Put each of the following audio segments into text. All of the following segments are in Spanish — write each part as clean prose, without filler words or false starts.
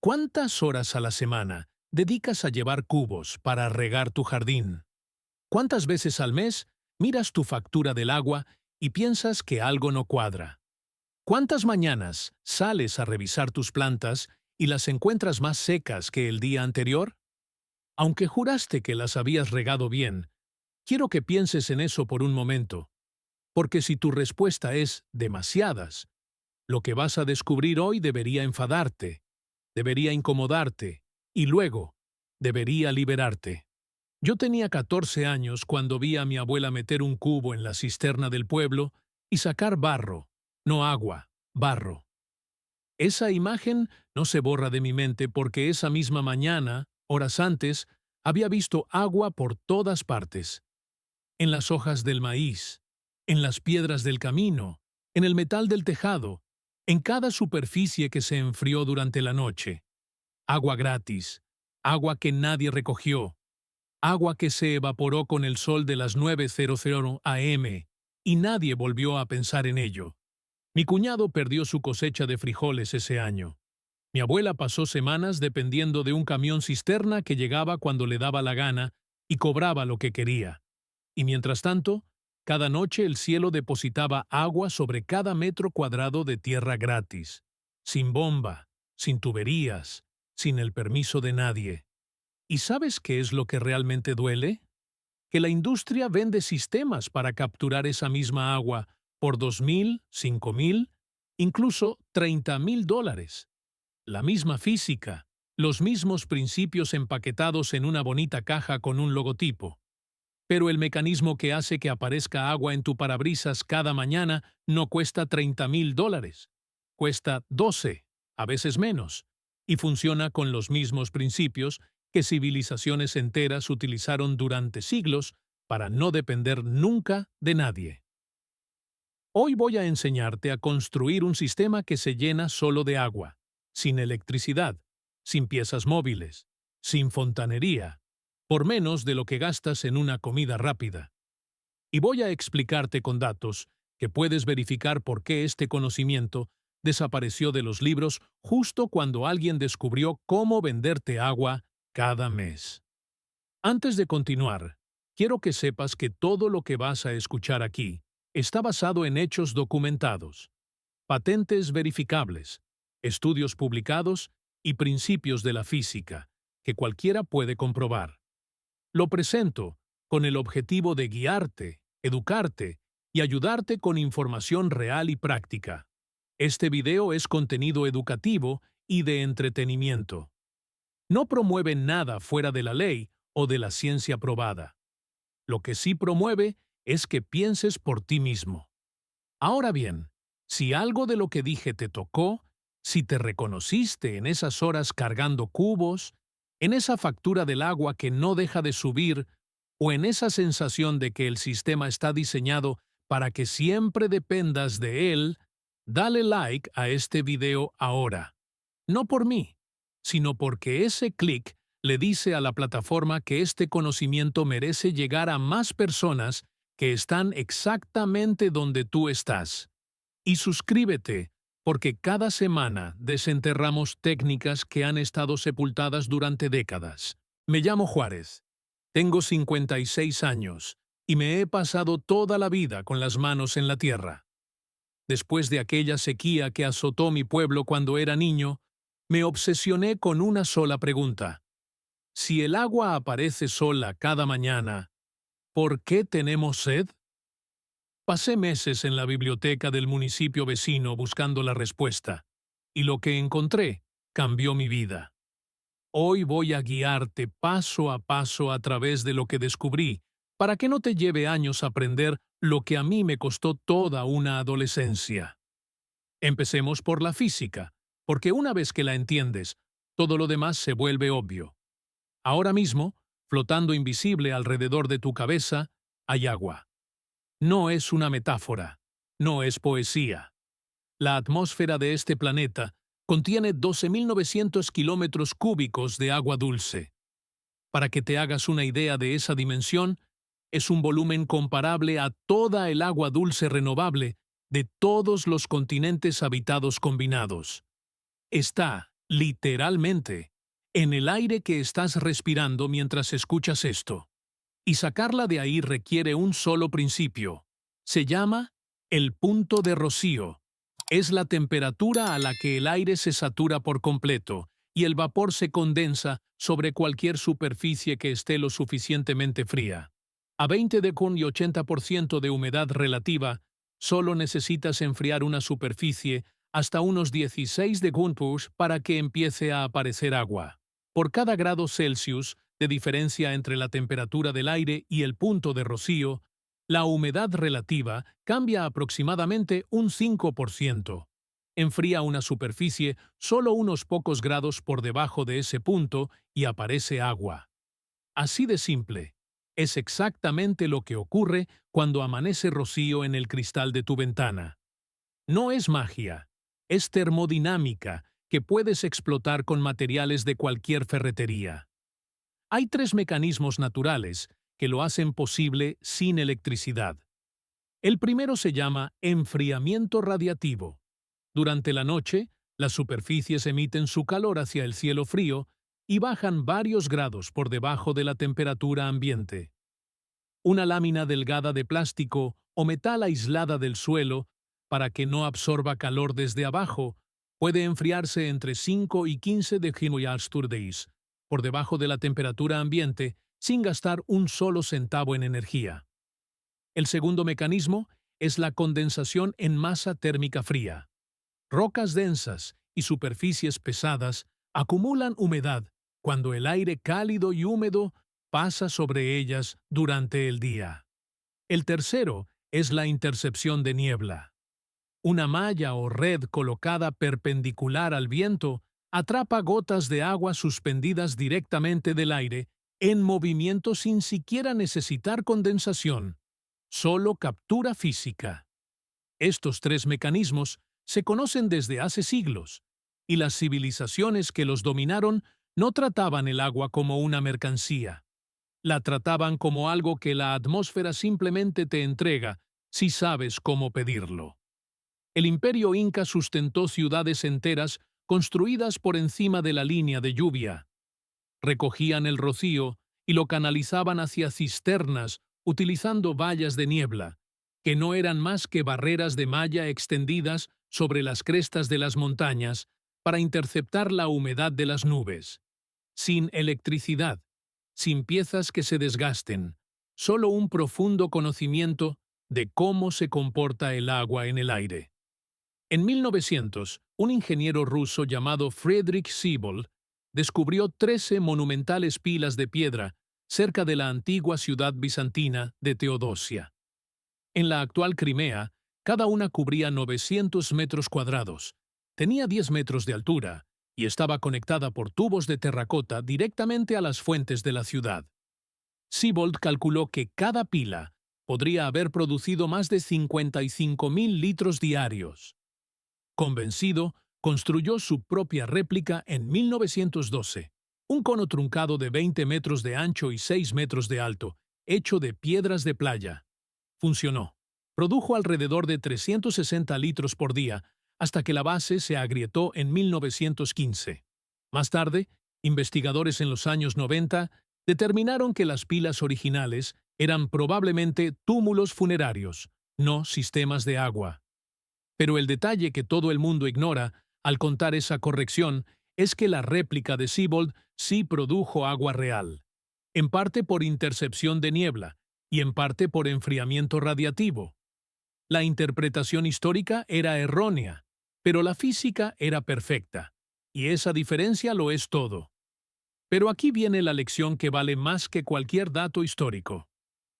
¿Cuántas horas a la semana dedicas a llevar cubos para regar tu jardín? ¿Cuántas veces al mes miras tu factura del agua y piensas que algo no cuadra? ¿Cuántas mañanas sales a revisar tus plantas y las encuentras más secas que el día anterior? Aunque juraste que las habías regado bien, quiero que pienses en eso por un momento, porque si tu respuesta es demasiadas, lo que vas a descubrir hoy debería enfadarte, debería incomodarte y luego debería liberarte. Yo tenía 14 años cuando vi a mi abuela meter un cubo en la cisterna del pueblo y sacar barro, no agua, barro. Esa imagen no se borra de mi mente porque esa misma mañana, horas antes, había visto agua por todas partes. En las hojas del maíz, en las piedras del camino, en el metal del tejado, en cada superficie que se enfrió durante la noche. Agua gratis, agua que nadie recogió, agua que se evaporó con el sol de las 9:00 am y nadie volvió a pensar en ello. Mi cuñado perdió su cosecha de frijoles ese año. Mi abuela pasó semanas dependiendo de un camión cisterna que llegaba cuando le daba la gana y cobraba lo que quería. Y mientras tanto, cada noche el cielo depositaba agua sobre cada metro cuadrado de tierra gratis, sin bomba, sin tuberías, sin el permiso de nadie. ¿Y sabes qué es lo que realmente duele? Que la industria vende sistemas para capturar esa misma agua por 2,000, 5,000, incluso $30,000. La misma física, los mismos principios empaquetados en una bonita caja con un logotipo. Pero el mecanismo que hace que aparezca agua en tu parabrisas cada mañana no cuesta $30,000. Cuesta 12, a veces menos, y funciona con los mismos principios que civilizaciones enteras utilizaron durante siglos para no depender nunca de nadie. Hoy voy a enseñarte a construir un sistema que se llena solo de agua, sin electricidad, sin piezas móviles, sin fontanería, por menos de lo que gastas en una comida rápida. Y voy a explicarte con datos que puedes verificar por qué este conocimiento desapareció de los libros justo cuando alguien descubrió cómo venderte agua cada mes. Antes de continuar, quiero que sepas que todo lo que vas a escuchar aquí está basado en hechos documentados, patentes verificables, estudios publicados y principios de la física, que cualquiera puede comprobar. Lo presento con el objetivo de guiarte, educarte y ayudarte con información real y práctica. Este video es contenido educativo y de entretenimiento. No promueve nada fuera de la ley o de la ciencia probada. Lo que sí promueve es que pienses por ti mismo. Ahora bien, si algo de lo que dije te tocó, si te reconociste en esas horas cargando cubos, en esa factura del agua que no deja de subir, o en esa sensación de que el sistema está diseñado para que siempre dependas de él, dale like a este video ahora. No por mí, sino porque ese clic le dice a la plataforma que este conocimiento merece llegar a más personas que están exactamente donde tú estás. Y suscríbete, porque cada semana desenterramos técnicas que han estado sepultadas durante décadas. Me llamo Juárez, tengo 56 años y me he pasado toda la vida con las manos en la tierra. Después de aquella sequía que azotó mi pueblo cuando era niño, me obsesioné con una sola pregunta. Si el agua aparece sola cada mañana, ¿por qué tenemos sed? Pasé meses en la biblioteca del municipio vecino buscando la respuesta, y lo que encontré cambió mi vida. Hoy voy a guiarte paso a paso a través de lo que descubrí, para que no te lleve años aprender lo que a mí me costó toda una adolescencia. Empecemos por la física, porque una vez que la entiendes, todo lo demás se vuelve obvio. Ahora mismo, flotando invisible alrededor de tu cabeza, hay agua. No es una metáfora, no es poesía. La atmósfera de este planeta contiene 12,900 kilómetros cúbicos de agua dulce. Para que te hagas una idea de esa dimensión, es un volumen comparable a toda el agua dulce renovable de todos los continentes habitados combinados. Está Literalmente, en el aire que estás respirando mientras escuchas esto. Y sacarla de ahí requiere un solo principio. Se llama el punto de rocío. Es la temperatura a la que el aire se satura por completo y el vapor se condensa sobre cualquier superficie que esté lo suficientemente fría. A 20 de Kun y 80% de humedad relativa, solo necesitas enfriar una superficie hasta unos 16 de Gunpush para que empiece a aparecer agua. Por cada grado Celsius de diferencia entre la temperatura del aire y el punto de rocío, la humedad relativa cambia aproximadamente un 5%. Enfría una superficie solo unos pocos grados por debajo de ese punto y aparece agua. Así de simple. Es exactamente lo que ocurre cuando amanece rocío en el cristal de tu ventana. No es magia, es termodinámica que puedes explotar con materiales de cualquier ferretería. Hay tres mecanismos naturales que lo hacen posible sin electricidad. El primero se llama enfriamiento radiativo. Durante la noche, las superficies emiten su calor hacia el cielo frío y bajan varios grados por debajo de la temperatura ambiente. Una lámina delgada de plástico o metal aislada del suelo, para que no absorba calor desde abajo, puede enfriarse entre 5 y 15 degrees por debajo de la temperatura ambiente sin gastar un solo centavo en energía. El segundo mecanismo es la condensación en masa térmica fría. Rocas densas y superficies pesadas acumulan humedad cuando el aire cálido y húmedo pasa sobre ellas durante el día. El tercero es la intercepción de niebla. Una malla o red colocada perpendicular al viento atrapa gotas de agua suspendidas directamente del aire en movimiento sin siquiera necesitar condensación, solo captura física. Estos tres mecanismos se conocen desde hace siglos, y las civilizaciones que los dominaron no trataban el agua como una mercancía. La trataban como algo que la atmósfera simplemente te entrega si sabes cómo pedirlo. El imperio inca sustentó ciudades enteras construidas por encima de la línea de lluvia. Recogían el rocío y lo canalizaban hacia cisternas utilizando vallas de niebla, que no eran más que barreras de malla extendidas sobre las crestas de las montañas para interceptar la humedad de las nubes. Sin electricidad, sin piezas que se desgasten, solo un profundo conocimiento de cómo se comporta el agua en el aire. En 1900, un ingeniero ruso llamado Friedrich Siebold descubrió 13 monumentales pilas de piedra cerca de la antigua ciudad bizantina de Teodosia. En la actual Crimea, cada una cubría 900 metros cuadrados, tenía 10 metros de altura y estaba conectada por tubos de terracota directamente a las fuentes de la ciudad. Siebold calculó que cada pila podría haber producido más de 55.000 litros diarios. Convencido, construyó su propia réplica en 1912, un cono truncado de 20 metros de ancho y 6 metros de alto, hecho de piedras de playa. Funcionó. Produjo alrededor de 360 litros por día, hasta que la base se agrietó en 1915. Más tarde, investigadores en los años 90 determinaron que las pilas originales eran probablemente túmulos funerarios, no sistemas de agua. Pero el detalle que todo el mundo ignora al contar esa corrección es que la réplica de Siebold sí produjo agua real, en parte por intercepción de niebla y en parte por enfriamiento radiativo. La interpretación histórica era errónea, pero la física era perfecta, y esa diferencia lo es todo. Pero aquí viene la lección que vale más que cualquier dato histórico.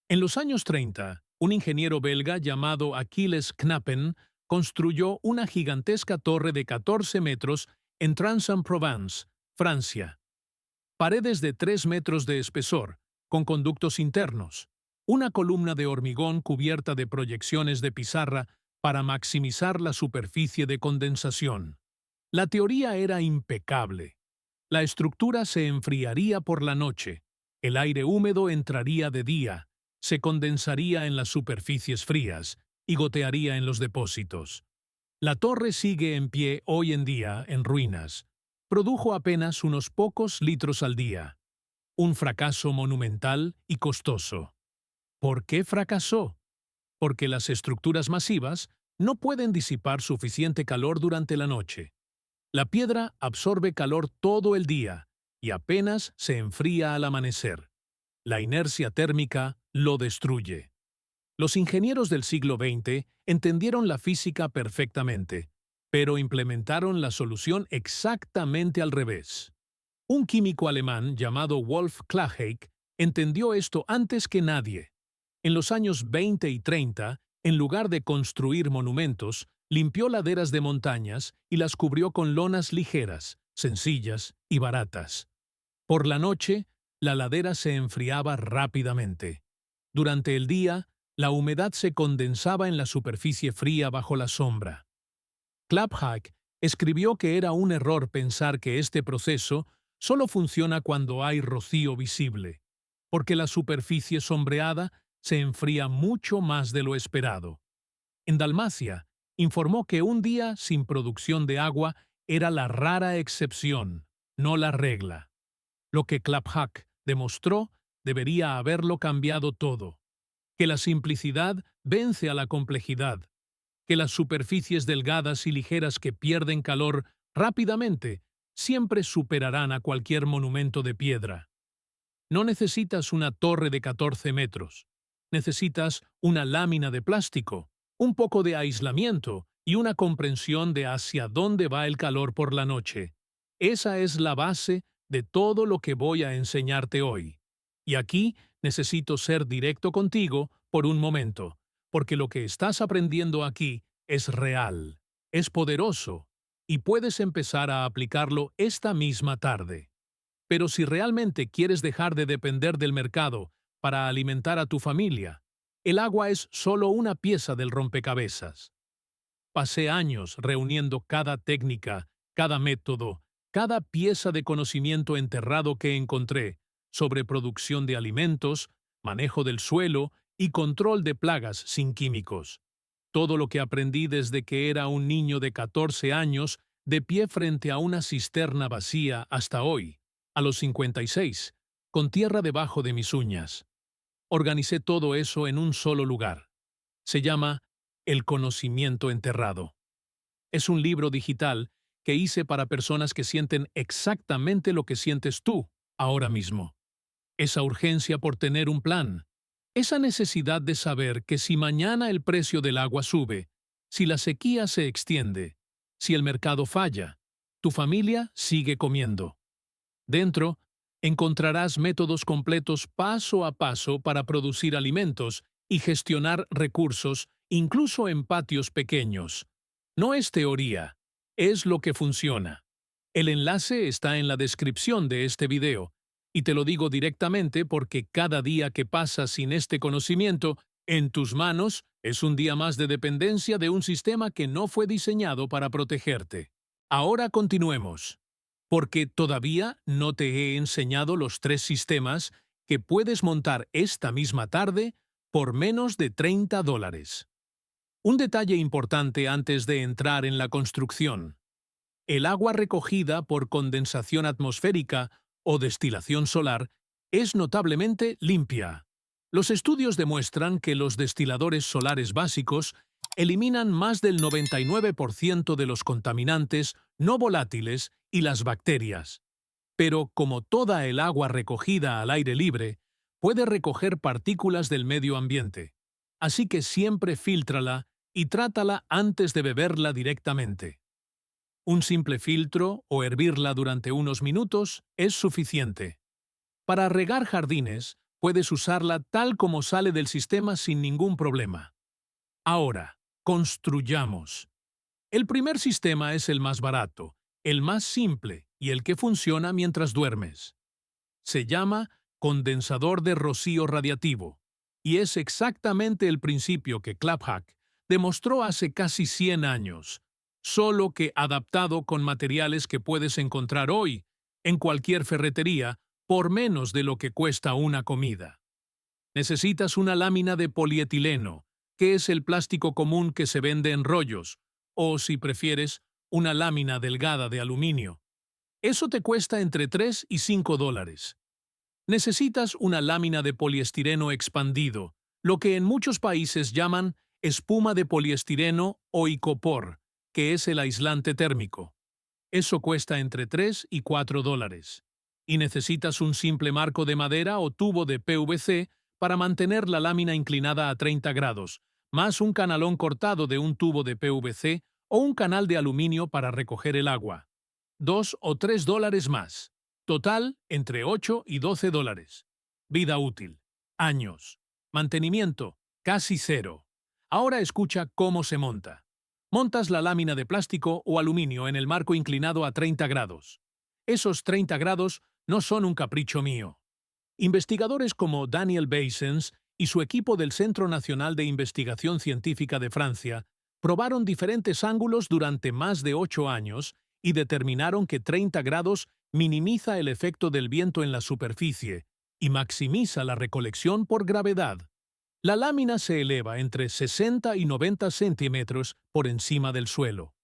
En los años 30, un ingeniero belga llamado Achilles Knappen construyó una gigantesca torre de 14 metros en Trans-en-Provence, Francia. Paredes de 3 metros de espesor, con conductos internos. Una columna de hormigón cubierta de proyecciones de pizarra para maximizar la superficie de condensación. La teoría era impecable. La estructura se enfriaría por la noche, el aire húmedo entraría de día, se condensaría en las superficies frías y gotearía en los depósitos. La torre sigue en pie hoy en día en ruinas, produjo apenas unos pocos litros al día. Un fracaso monumental y costoso. ¿Por qué fracasó? Porque las estructuras masivas no pueden disipar suficiente calor durante la noche. La piedra absorbe calor todo el día y apenas se enfría al amanecer. La inercia térmica lo destruye. Los ingenieros del siglo XX entendieron la física perfectamente, pero implementaron la solución exactamente al revés. Un químico alemán llamado Wolf Klaheik entendió esto antes que nadie. En los años 20 y 30, en lugar de construir monumentos, limpió laderas de montañas y las cubrió con lonas ligeras, sencillas y baratas. Por la noche, la ladera se enfriaba rápidamente. Durante el día, la humedad se condensaba en la superficie fría bajo la sombra. Klaphak escribió que era un error pensar que este proceso solo funciona cuando hay rocío visible, porque la superficie sombreada se enfría mucho más de lo esperado. En Dalmacia, informó que un día sin producción de agua era la rara excepción, no la regla. Lo que Klaphak demostró debería haberlo cambiado todo. Que la simplicidad vence a la complejidad, que las superficies delgadas y ligeras que pierden calor rápidamente siempre superarán a cualquier monumento de piedra. No necesitas una torre de 14 metros, necesitas una lámina de plástico, un poco de aislamiento y una comprensión de hacia dónde va el calor por la noche. Esa es la base de todo lo que voy a enseñarte hoy. Y aquí necesito ser directo contigo por un momento, porque lo que estás aprendiendo aquí es real, es poderoso, y puedes empezar a aplicarlo esta misma tarde. Pero si realmente quieres dejar de depender del mercado para alimentar a tu familia, el agua es solo una pieza del rompecabezas. Pasé años reuniendo cada técnica, cada método, cada pieza de conocimiento enterrado que encontré sobre producción de alimentos, manejo del suelo y control de plagas sin químicos. Todo lo que aprendí desde que era un niño de 14 años de pie frente a una cisterna vacía hasta hoy, a los 56, con tierra debajo de mis uñas. Organicé todo eso en un solo lugar. Se llama El conocimiento enterrado. Es un libro digital que hice para personas que sienten exactamente lo que sientes tú ahora mismo. Esa urgencia por tener un plan. Esa necesidad de saber que si mañana el precio del agua sube, si la sequía se extiende, si el mercado falla, tu familia sigue comiendo. Dentro, encontrarás métodos completos paso a paso para producir alimentos y gestionar recursos, incluso en patios pequeños. No es teoría, es lo que funciona. El enlace está en la descripción de este video, y te lo digo directamente porque cada día que pasa sin este conocimiento en tus manos es un día más de dependencia de un sistema que no fue diseñado para protegerte. Ahora continuemos, porque todavía no te he enseñado los 3 sistemas que puedes montar esta misma tarde por menos de $30. Un detalle importante antes de entrar en la construcción. El agua recogida por condensación atmosférica o destilación solar es notablemente limpia. Los estudios demuestran que los destiladores solares básicos eliminan más del 99% de los contaminantes no volátiles y las bacterias. Pero como toda el agua recogida al aire libre, puede recoger partículas del medio ambiente. Así que siempre fíltrala y trátala antes de beberla directamente. Un simple filtro o hervirla durante unos minutos es suficiente. Para regar jardines, puedes usarla tal como sale del sistema sin ningún problema. Ahora, construyamos. El primer sistema es el más barato, el más simple y el que funciona mientras duermes. Se llama condensador de rocío radiativo, y es exactamente el principio que Klaphak demostró hace casi 100 años, solo que adaptado con materiales que puedes encontrar hoy en cualquier ferretería por menos de lo que cuesta una comida. Necesitas una lámina de polietileno, que es el plástico común que se vende en rollos, o, si prefieres, una lámina delgada de aluminio. Eso te cuesta entre 3 y 5 dólares. Necesitas una lámina de poliestireno expandido, lo que en muchos países llaman espuma de poliestireno o icopor, que es el aislante térmico. Eso cuesta entre 3 y 4 dólares. Y necesitas un simple marco de madera o tubo de PVC para mantener la lámina inclinada a 30 grados, más un canalón cortado de un tubo de PVC o un canal de aluminio para recoger el agua. 2 o 3 dólares más. Total, entre 8 y 12 dólares. Vida útil. Años. Mantenimiento. Casi cero. Ahora escucha cómo se monta. Montas la lámina de plástico o aluminio en el marco inclinado a 30 grados. Esos 30 grados no son un capricho mío. Investigadores como Daniel Bassens y su equipo del Centro Nacional de Investigación Científica de Francia probaron diferentes ángulos durante más de 8 años y determinaron que 30 grados minimiza el efecto del viento en la superficie y maximiza la recolección por gravedad. La lámina se eleva entre 60 y 90 centímetros por encima del suelo.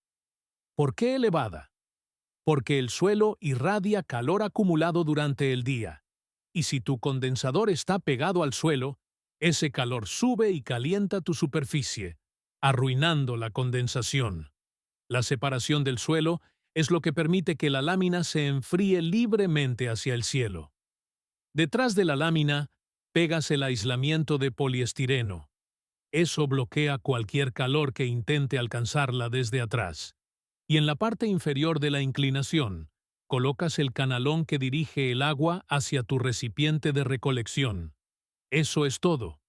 ¿Por qué elevada? Porque el suelo irradia calor acumulado durante el día. Y si tu condensador está pegado al suelo, ese calor sube y calienta tu superficie, arruinando la condensación. La separación del suelo es lo que permite que la lámina se enfríe libremente hacia el cielo. Detrás de la lámina, pegas el aislamiento de poliestireno. Eso bloquea cualquier calor que intente alcanzarla desde atrás. Y en la parte inferior de la inclinación, colocas el canalón que dirige el agua hacia tu recipiente de recolección. Eso es todo.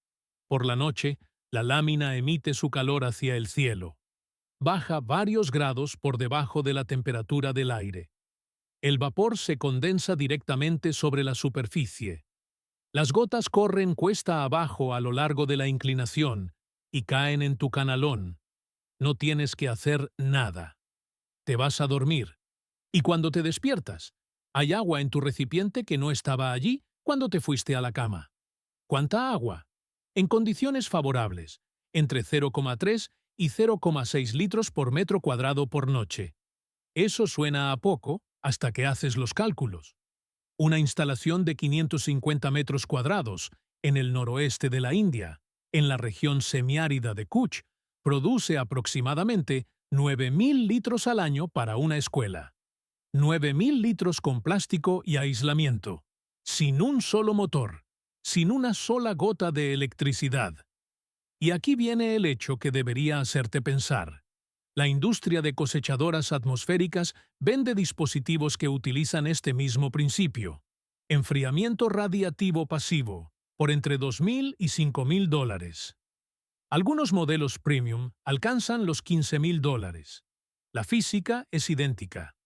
Por la noche, la lámina emite su calor hacia el cielo. Baja varios grados por debajo de la temperatura del aire. El vapor se condensa directamente sobre la superficie. Las gotas corren cuesta abajo a lo largo de la inclinación y caen en tu canalón. No tienes que hacer nada. Te vas a dormir. Y cuando te despiertas, hay agua en tu recipiente que no estaba allí cuando te fuiste a la cama. ¿Cuánta agua? En condiciones favorables, entre 0,3 y 0,6 litros por metro cuadrado por noche. Eso suena a poco hasta que haces los cálculos. Una instalación de 550 metros cuadrados en el noroeste de la India, en la región semiárida de Kutch, produce aproximadamente 9.000 litros al año para una escuela. 9.000 litros con plástico y aislamiento, sin un solo motor, sin una sola gota de electricidad. Y aquí viene el hecho que debería hacerte pensar. La industria de cosechadoras atmosféricas vende dispositivos que utilizan este mismo principio. Enfriamiento radiativo pasivo, por entre 2.000 y 5.000 dólares. Algunos modelos premium alcanzan los 15.000 dólares. La física es idéntica.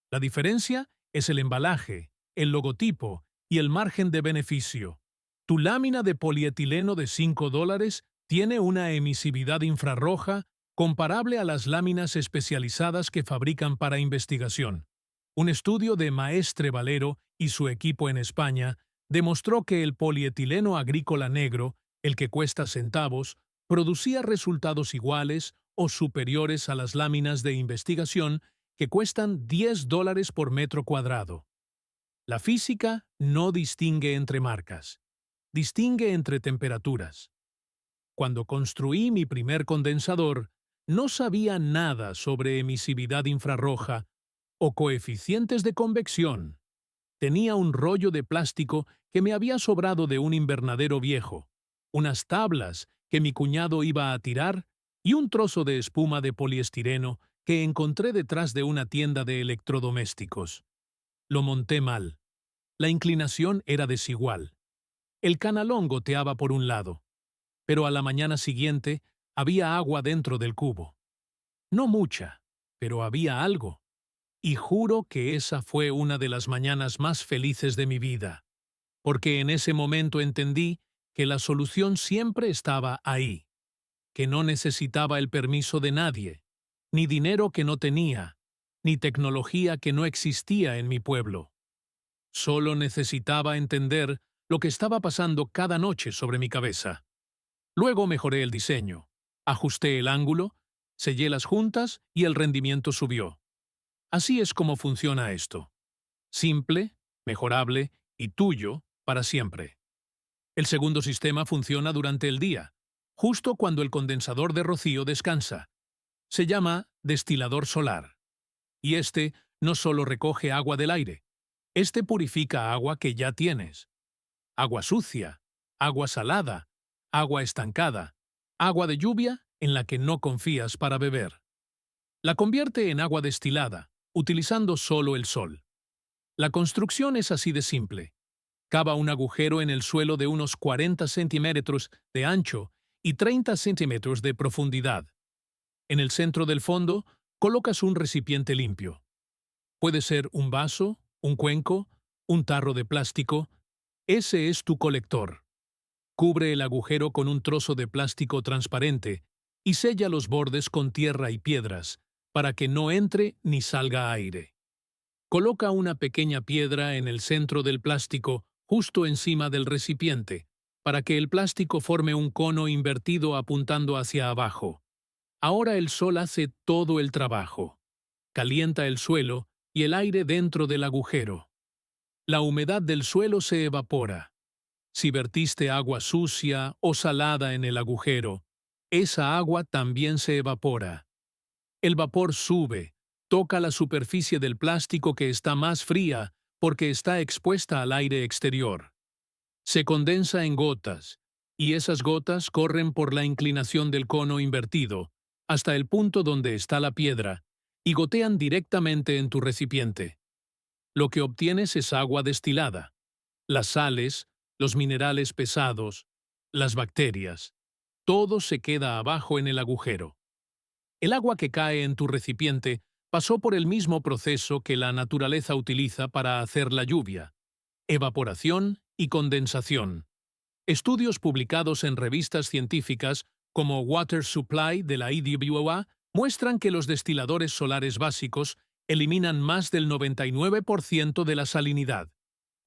La diferencia es el embalaje, el logotipo y el margen de beneficio. Tu lámina de polietileno de 5 dólares tiene una emisividad infrarroja comparable a las láminas especializadas que fabrican para investigación. Un estudio de Maestre Valero y su equipo en España demostró que el polietileno agrícola negro, el que cuesta centavos, producía resultados iguales o superiores a las láminas de investigación que cuestan 10 dólares por metro cuadrado. La física no distingue entre marcas, distingue entre temperaturas. Cuando construí mi primer condensador, no sabía nada sobre emisividad infrarroja o coeficientes de convección. Tenía un rollo de plástico que me había sobrado de un invernadero viejo, unas tablas que mi cuñado iba a tirar y un trozo de espuma de poliestireno que encontré detrás de una tienda de electrodomésticos. Lo monté mal. La inclinación era desigual. El canalón goteaba por un lado, pero a la mañana siguiente había agua dentro del cubo. No mucha, pero había algo. Y juro que esa fue una de las mañanas más felices de mi vida, porque en ese momento entendí que la solución siempre estaba ahí, que no necesitaba el permiso de nadie, ni dinero que no tenía, ni tecnología que no existía en mi pueblo. Solo necesitaba entender lo que estaba pasando cada noche sobre mi cabeza. Luego mejoré el diseño, ajusté el ángulo, sellé las juntas y el rendimiento subió. Así es como funciona esto. Simple, mejorable y tuyo para siempre. El segundo sistema funciona durante el día, justo cuando el condensador de rocío descansa. Se llama destilador solar. Y este no solo recoge agua del aire, este purifica agua que ya tienes. Agua sucia, agua salada, agua estancada, agua de lluvia en la que no confías para beber. La convierte en agua destilada, utilizando solo el sol. La construcción es así de simple. Cava un agujero en el suelo de unos 40 centímetros de ancho y 30 centímetros de profundidad. En el centro del fondo, colocas un recipiente limpio. Puede ser un vaso, un cuenco, un tarro de plástico. Ese es tu colector. Cubre el agujero con un trozo de plástico transparente y sella los bordes con tierra y piedras, para que no entre ni salga aire. Coloca una pequeña piedra en el centro del plástico, justo encima del recipiente, para que el plástico forme un cono invertido apuntando hacia abajo. Ahora el sol hace todo el trabajo. Calienta el suelo y el aire dentro del agujero. La humedad del suelo se evapora. Si vertiste agua sucia o salada en el agujero, esa agua también se evapora. El vapor sube, toca la superficie del plástico que está más fría porque está expuesta al aire exterior. Se condensa en gotas, y esas gotas corren por la inclinación del cono invertido, hasta el punto donde está la piedra, y gotean directamente en tu recipiente. Lo que obtienes es agua destilada. Las sales, los minerales pesados, las bacterias, todo se queda abajo en el agujero. El agua que cae en tu recipiente pasó por el mismo proceso que la naturaleza utiliza para hacer la lluvia: evaporación y condensación. Estudios publicados en revistas científicas como Water Supply de la EWA muestran que los destiladores solares básicos eliminan más del 99% de la salinidad,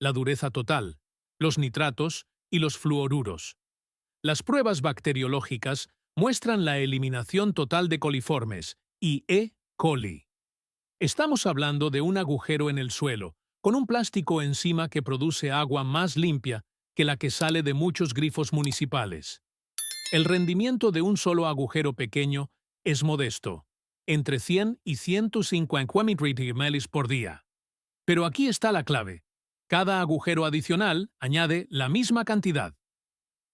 la dureza total, los nitratos y los fluoruros. Las pruebas bacteriológicas muestran la eliminación total de coliformes y E. coli. Estamos hablando de un agujero en el suelo, con un plástico encima que produce agua más limpia que la que sale de muchos grifos municipales. El rendimiento de un solo agujero pequeño es modesto, entre 100 y 150 ml por día. Pero aquí está la clave. Cada agujero adicional añade la misma cantidad.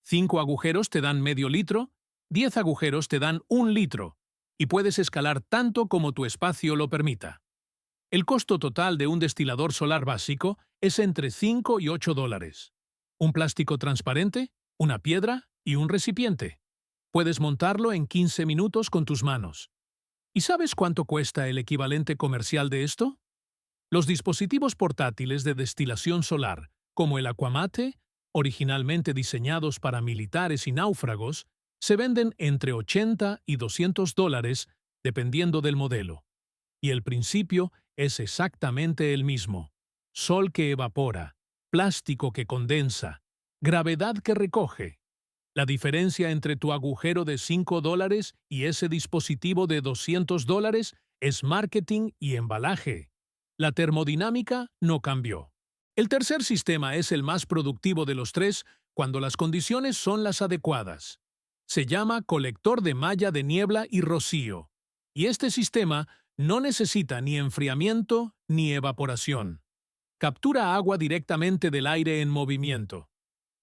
5 agujeros te dan medio litro, 10 agujeros te dan 1 litro, y puedes escalar tanto como tu espacio lo permita. El costo total de un destilador solar básico es entre 5 y 8 dólares. Un plástico transparente, una piedra y un recipiente. Puedes montarlo en 15 minutos con tus manos. ¿Y sabes cuánto cuesta el equivalente comercial de esto? Los dispositivos portátiles de destilación solar, como el Aquamate, originalmente diseñados para militares y náufragos, se venden entre 80 y 200 dólares, dependiendo del modelo. Y el principio es exactamente el mismo: sol que evapora, plástico que condensa, gravedad que recoge. La diferencia entre tu agujero de 5 dólares y ese dispositivo de 200 dólares es marketing y embalaje. La termodinámica no cambió. El tercer sistema es el más productivo de los tres cuando las condiciones son las adecuadas. Se llama colector de malla de niebla y rocío. Y este sistema no necesita ni enfriamiento ni evaporación. Captura agua directamente del aire en movimiento.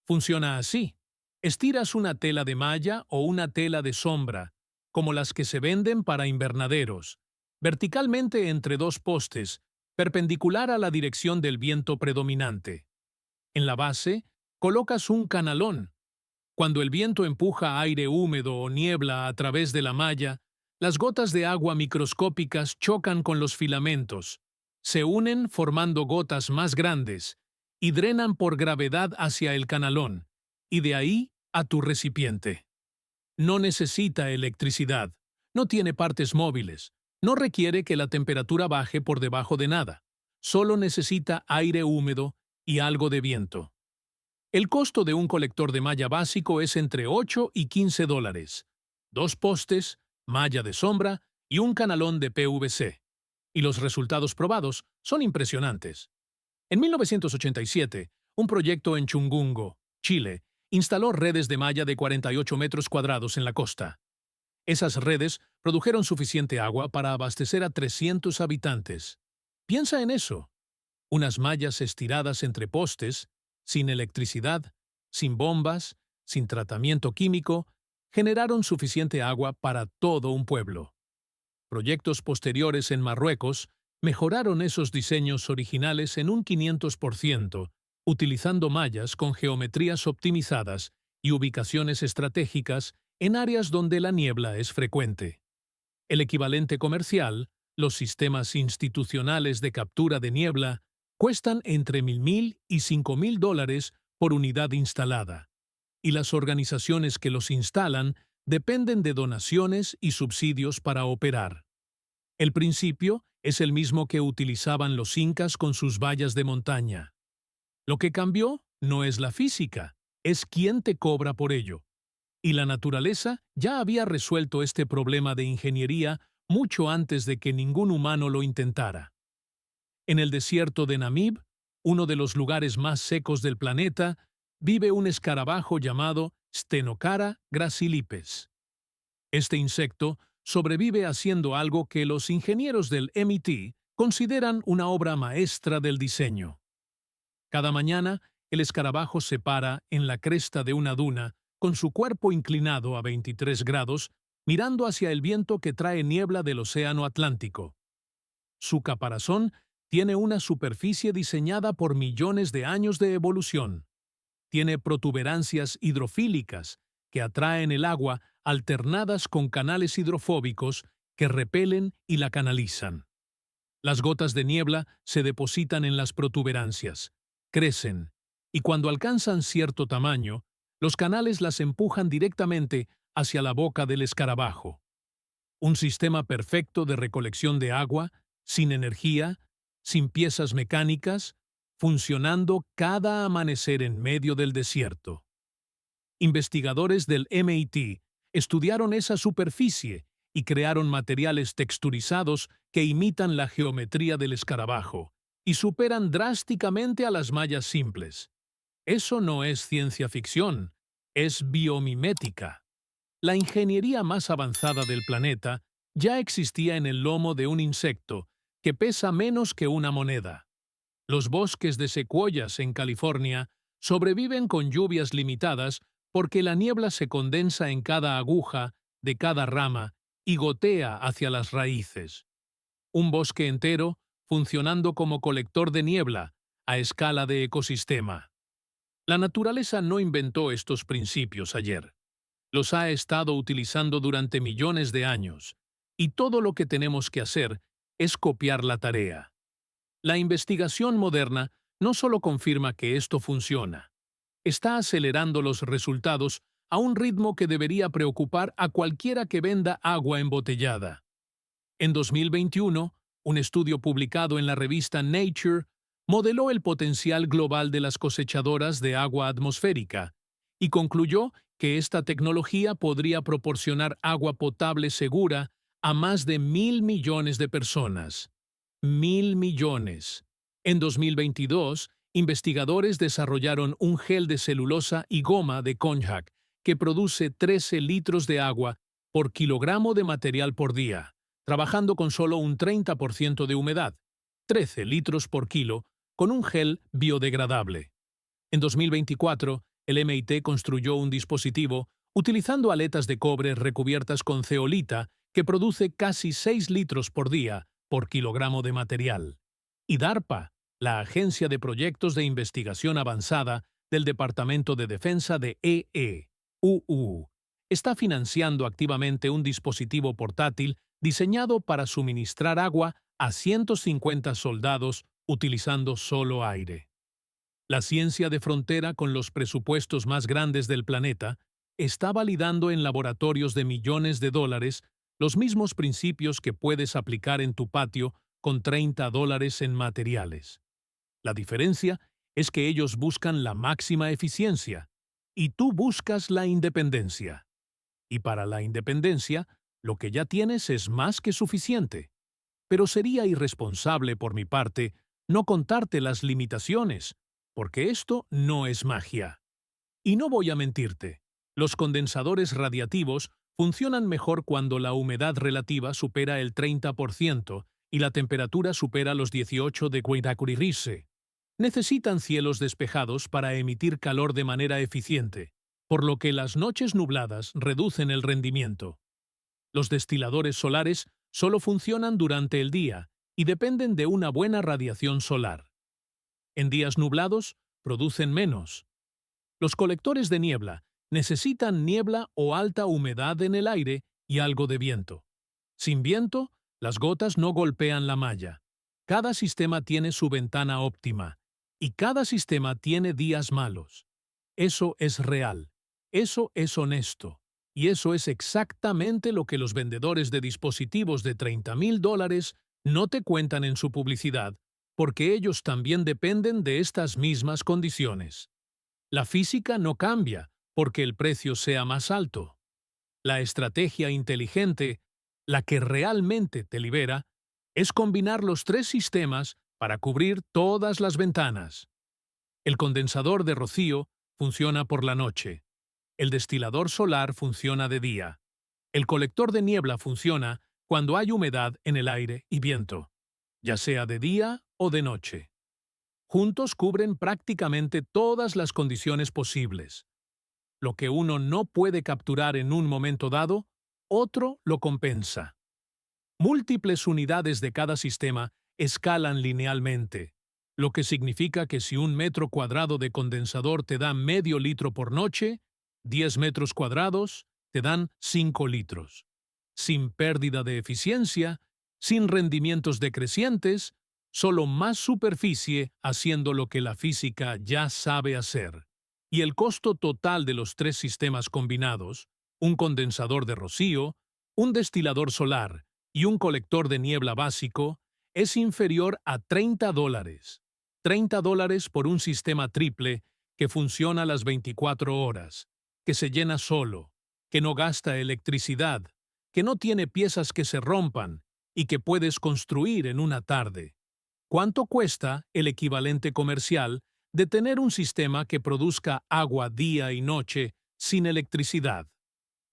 Funciona así. Estiras una tela de malla o una tela de sombra, como las que se venden para invernaderos, verticalmente entre dos postes, perpendicular a la dirección del viento predominante. En la base, colocas un canalón. Cuando el viento empuja aire húmedo o niebla a través de la malla, las gotas de agua microscópicas chocan con los filamentos, se unen formando gotas más grandes y drenan por gravedad hacia el canalón, y de ahí a tu recipiente. No necesita electricidad, no tiene partes móviles, no requiere que la temperatura baje por debajo de nada, solo necesita aire húmedo y algo de viento. El costo de un colector de malla básico es entre 8 y 15 dólares, 2 postes, malla de sombra y un canalón de PVC. Y los resultados probados son impresionantes. En 1987, un proyecto en Chungungo, Chile, instaló redes de malla de 48 metros cuadrados en la costa. Esas redes produjeron suficiente agua para abastecer a 300 habitantes. Piensa en eso. Unas mallas estiradas entre postes, sin electricidad, sin bombas, sin tratamiento químico, generaron suficiente agua para todo un pueblo. Proyectos posteriores en Marruecos mejoraron esos diseños originales en un 500%, utilizando mallas con geometrías optimizadas y ubicaciones estratégicas en áreas donde la niebla es frecuente. El equivalente comercial, los sistemas institucionales de captura de niebla, cuestan entre $1.000 y $5.000 por unidad instalada, y las organizaciones que los instalan dependen de donaciones y subsidios para operar. El principio es el mismo que utilizaban los incas con sus vallas de montaña. Lo que cambió no es la física, es quién te cobra por ello. Y la naturaleza ya había resuelto este problema de ingeniería mucho antes de que ningún humano lo intentara. En el desierto de Namib, uno de los lugares más secos del planeta, vive un escarabajo llamado Stenocara gracilipes. Este insecto sobrevive haciendo algo que los ingenieros del MIT consideran una obra maestra del diseño. Cada mañana, el escarabajo se para en la cresta de una duna, con su cuerpo inclinado a 23 grados, mirando hacia el viento que trae niebla del Océano Atlántico. Su caparazón tiene una superficie diseñada por millones de años de evolución. Tiene protuberancias hidrofílicas que atraen el agua alternadas con canales hidrofóbicos que repelen y la canalizan. Las gotas de niebla se depositan en las protuberancias, crecen, y cuando alcanzan cierto tamaño, los canales las empujan directamente hacia la boca del escarabajo. Un sistema perfecto de recolección de agua, sin energía, sin piezas mecánicas, funcionando cada amanecer en medio del desierto. Investigadores del MIT estudiaron esa superficie y crearon materiales texturizados que imitan la geometría del escarabajo y superan drásticamente a las mallas simples. Eso no es ciencia ficción, es biomimética. La ingeniería más avanzada del planeta ya existía en el lomo de un insecto que pesa menos que una moneda. Los bosques de secuoyas en California sobreviven con lluvias limitadas porque la niebla se condensa en cada aguja de cada rama y gotea hacia las raíces. Un bosque entero funcionando como colector de niebla a escala de ecosistema. La naturaleza no inventó estos principios ayer. Los ha estado utilizando durante millones de años, y todo lo que tenemos que hacer es copiar la tarea. La investigación moderna no solo confirma que esto funciona, está acelerando los resultados a un ritmo que debería preocupar a cualquiera que venda agua embotellada. En 2021, un estudio publicado en la revista Nature modeló el potencial global de las cosechadoras de agua atmosférica y concluyó que esta tecnología podría proporcionar agua potable segura a más de 1.000 millones de personas. 1.000 millones. En 2022, investigadores desarrollaron un gel de celulosa y goma de Konjac que produce 13 litros de agua por kilogramo de material por día, trabajando con solo un 30% de humedad, 13 litros por kilo, con un gel biodegradable. En 2024, el MIT construyó un dispositivo utilizando aletas de cobre recubiertas con zeolita que produce casi 6 litros por día por kilogramo de material. Y DARPA, la Agencia de Proyectos de Investigación Avanzada del Departamento de Defensa de EEUU, está financiando activamente un dispositivo portátil diseñado para suministrar agua a 150 soldados utilizando solo aire. La ciencia de frontera con los presupuestos más grandes del planeta está validando en laboratorios de millones de dólares los mismos principios que puedes aplicar en tu patio con $30 en materiales. La diferencia es que ellos buscan la máxima eficiencia y tú buscas la independencia. Y para la independencia, lo que ya tienes es más que suficiente. Pero sería irresponsable por mi parte no contarte las limitaciones, porque esto no es magia. Y no voy a mentirte, los condensadores radiativos funcionan mejor cuando la humedad relativa supera el 30% y la temperatura supera los 18 de Guadalquivir. Necesitan cielos despejados para emitir calor de manera eficiente, por lo que las noches nubladas reducen el rendimiento. Los destiladores solares solo funcionan durante el día y dependen de una buena radiación solar. En días nublados, producen menos. Los colectores de niebla necesitan niebla o alta humedad en el aire y algo de viento. Sin viento, las gotas no golpean la malla. Cada sistema tiene su ventana óptima y cada sistema tiene días malos. Eso es real. Eso es honesto. Y eso es exactamente lo que los vendedores de dispositivos de $30,000 no te cuentan en su publicidad, porque ellos también dependen de estas mismas condiciones. La física no cambia porque el precio sea más alto. La estrategia inteligente, la que realmente te libera, es combinar los tres sistemas para cubrir todas las ventanas. El condensador de rocío funciona por la noche. El destilador solar funciona de día. El colector de niebla funciona cuando hay humedad en el aire y viento, ya sea de día o de noche. Juntos cubren prácticamente todas las condiciones posibles. Lo que uno no puede capturar en un momento dado, otro lo compensa. Múltiples unidades de cada sistema escalan linealmente, lo que significa que si 1 metro cuadrado de condensador te da medio litro por noche, 10 metros cuadrados te dan 5 litros. Sin pérdida de eficiencia, sin rendimientos decrecientes, solo más superficie haciendo lo que la física ya sabe hacer. Y el costo total de los tres sistemas combinados, un condensador de rocío, un destilador solar y un colector de niebla básico, es inferior a $30. $30 por un sistema triple que funciona las 24 horas, que se llena solo, que no gasta electricidad, que no tiene piezas que se rompan y que puedes construir en una tarde. ¿Cuánto cuesta el equivalente comercial de tener un sistema que produzca agua día y noche sin electricidad?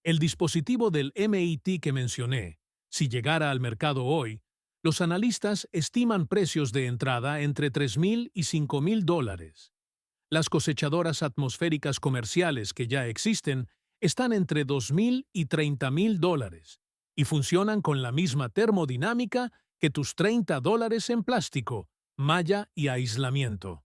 El dispositivo del MIT que mencioné, si llegara al mercado hoy, los analistas estiman precios de entrada entre $3,000 y $5,000. Las cosechadoras atmosféricas comerciales que ya existen están entre $2,000 y $30,000 y funcionan con la misma termodinámica que tus $30 en plástico, malla y aislamiento.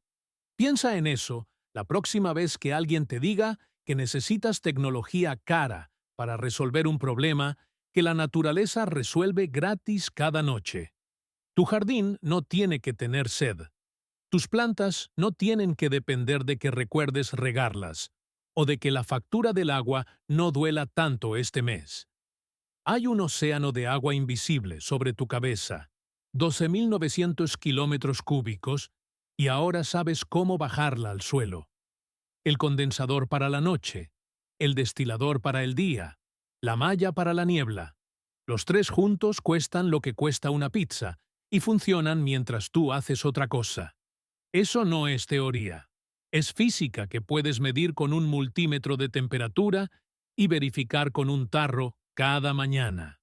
Piensa en eso la próxima vez que alguien te diga que necesitas tecnología cara para resolver un problema que la naturaleza resuelve gratis cada noche. Tu jardín no tiene que tener sed. Tus plantas no tienen que depender de que recuerdes regarlas o de que la factura del agua no duela tanto este mes. Hay un océano de agua invisible sobre tu cabeza, 12,900 kilómetros cúbicos, y ahora sabes cómo bajarla al suelo. El condensador para la noche, el destilador para el día, la malla para la niebla. Los tres juntos cuestan lo que cuesta una pizza y funcionan mientras tú haces otra cosa. Eso no es teoría. Es física que puedes medir con un multímetro de temperatura y verificar con un tarro cada mañana.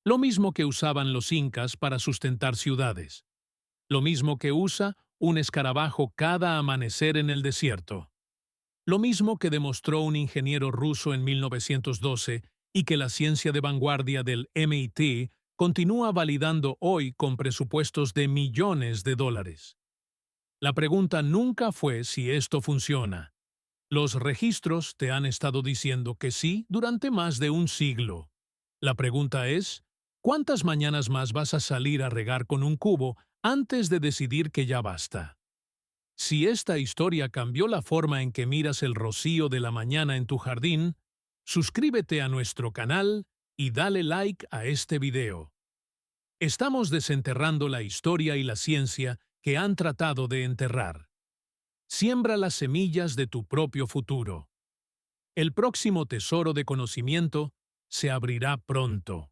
Lo mismo que usaban los incas para sustentar ciudades. Lo mismo que usa un escarabajo cada amanecer en el desierto. Lo mismo que demostró un ingeniero ruso en 1912 y que la ciencia de vanguardia del MIT continúa validando hoy con presupuestos de millones de dólares. La pregunta nunca fue si esto funciona. Los registros te han estado diciendo que sí durante más de un siglo. La pregunta es, ¿cuántas mañanas más vas a salir a regar con un cubo antes de decidir que ya basta? Si esta historia cambió la forma en que miras el rocío de la mañana en tu jardín, suscríbete a nuestro canal y dale like a este video. Estamos desenterrando la historia y la ciencia que han tratado de enterrar. Siembra las semillas de tu propio futuro. El próximo tesoro de conocimiento se abrirá pronto.